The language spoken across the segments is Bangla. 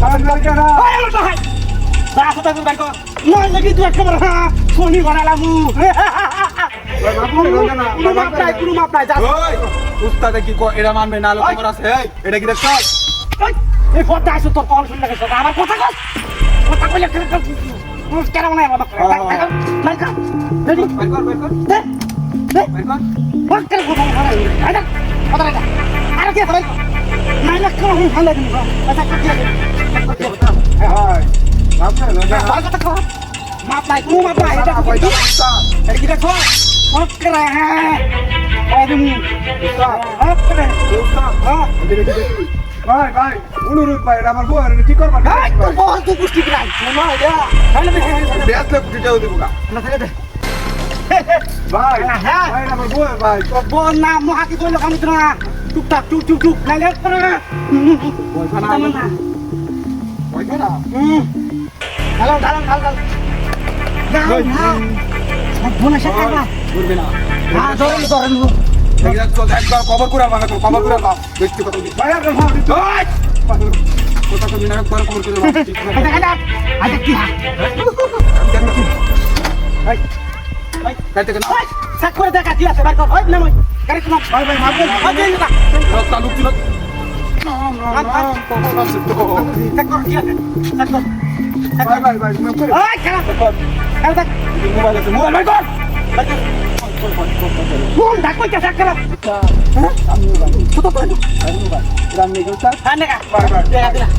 কারণ লাগে না আয় আমার ভাই রাস্তা থেকে বাইক নয় লাগি তুই একবার ফোনই বানালামু কোনো মাপ নাই যা উস্তাদে কি এরা মানবে না লোক তোমার আছে এটা কি দেখছ এই ফোনটা আসো তোর কল শুনলে গেছে আমার কথা কইলে কেন মনে হয় বাবা বাইক রেডি বের কর দে বের কর বাক করে কথা আরে কথা আরে কি হবে নাই না কোন ভালো দিন আচ্ছা কি আছে হ্যাঁ আপনি না বাক কথা কর মাপ নাই কোনো মাপ নাই এটা কইতা উস্তাদ এটা কি দেখো বাক করে হ্যাঁ আরে বাক করে উস্তাদ হ্যাঁ ভাই ভাই অনুরোধ ভাই আমার বউ আর ঠিক করবা না তো বহুত তো পুষ্টি নাই শোনো এটা হ্যালো বেশ লোক দিতেও দিব না না থাকে দে ভাই হ্যাঁ। ভাই আমার বউ ভাই বল না মহাকি কইলো কাম দিনা টুকটাক টুক নাই লেট করে পয়সা না পয়সা না হ্যালো ঢাল সব বোনা শেখা করবে না হ্যাঁ ধরেন দেখি তো একবার কভার করে আমাকে তো কভার করে দাও দেখতে কত দিন ভাই আর ভাব দিত কথা তো বিনা করে কভার করে দাও আচ্ছা কি হ্যাঁ ভাই ভাই কাটতে কেন সাক করে দেখা কি আছে বাইর কর ওই নাম গাড়ি তোমার ভাই ভাই মাফ করে ওই দিন না চালু ছিল সাক কর কি আছে সাক কর ভাই ভাই ভাই মাফ করে ওই খেলা খেলা দেখ মোবাইল আছে মোবাইল ভাই কর কোন ডাক কই সাক কর কত করে রাম নেই গোটা হ্যাঁ নেগা ভাই ভাই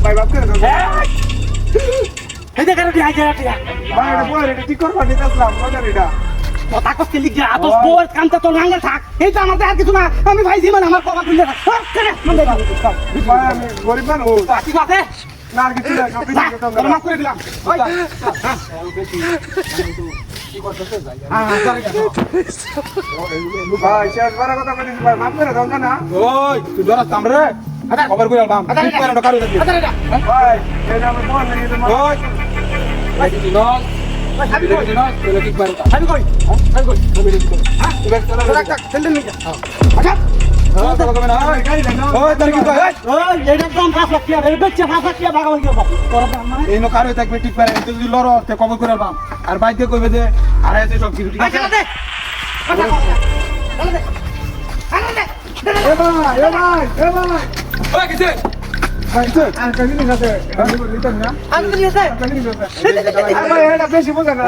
ভাই মাফ করে দাও এই দেখা রে আই যা টিয়া ভাই এটা বল এটা ঠিক করবা দিতাম মজা এটা কথা কষ্ট লিখ যা তো বল কামটা তো নাঙ্গল থাক এইটা আমার আর কিছু না আমি ভাইজি মানে আমার কবা দিলে কেন মানে ভাই আমি গরিব মানুষ ঠিক আছে না আর কিছু না সব কিছু করতাম তোর মাফ করে দিলাম ওই ভাই শেষ বার কথা বলিস ভাই মাফ করে দাও না ওই তুই জরা সামরে খবর কই আলবাম ঠিক করে না কারো দেখি ভাই এই নামে ফোন নিয়ে তো ওই ভাই তুই নল আমি কই তোলে ঠিক করে আমি কই হ্যাঁ এবার চলো রাখ রাখ সেন্ডেল নিয়ে আচ্ছা ওই তার কি কই ওই এটা কম 5 লাখ টাকা এই বেচে 5 লাখ টাকা ভাগ হয়ে গেল তোর দাম মানে এই নো কারো থাকবে ঠিক করে তুই যদি লড়ো তে খবর করে আলবাম আর বাইকে কইবে যে আর এসে সব কিছু ঠিক আছে আচ্ছা দে আচ্ছা দে এ ভাই ওই কিছে ভাই তো আর কাজ নিয়ে যাবে নিতে না আমি তো নিয়ে যাই কাজ নিয়ে যাবে ভাই এটা বেশি বোঝা না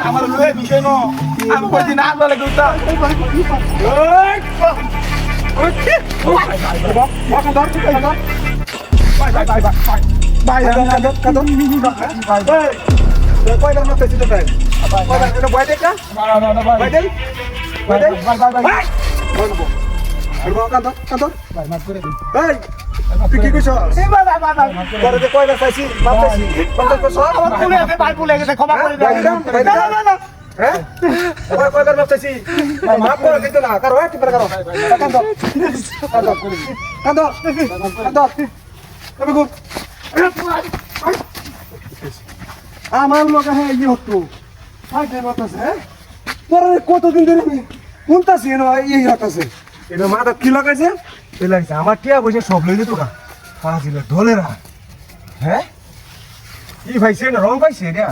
আমার লয়ে বিষয় নো আমি কইছি না বলে গুতা তুই কি কইছ তোর যে কয়বার চাইছি মাপ চাইছি পঞ্চাশ বছর আমার ভুলে গেছে ভাই ভুলে গেছে ক্ষমা করে দাও না না না হ্যাঁ কয়বার মাপ চাইছি মাপ করে দিতে না কারো কি করে কারো কান্দো কান্দো কান্দো কান্দো কবে গো আমার লোক হ্যাঁ এই হতো ফাইটে বাতাসে হ্যাঁ তোর কতদিন ধরে শুনতাছি এই হতাছে এটা মাথা কি লাগাইছে এই লাগছে আমার টিয়া বসে সব লই দিত কা পাঁচ ঢোলেরা হ্যাঁ কি ভাইছে না রং পাইছে এটা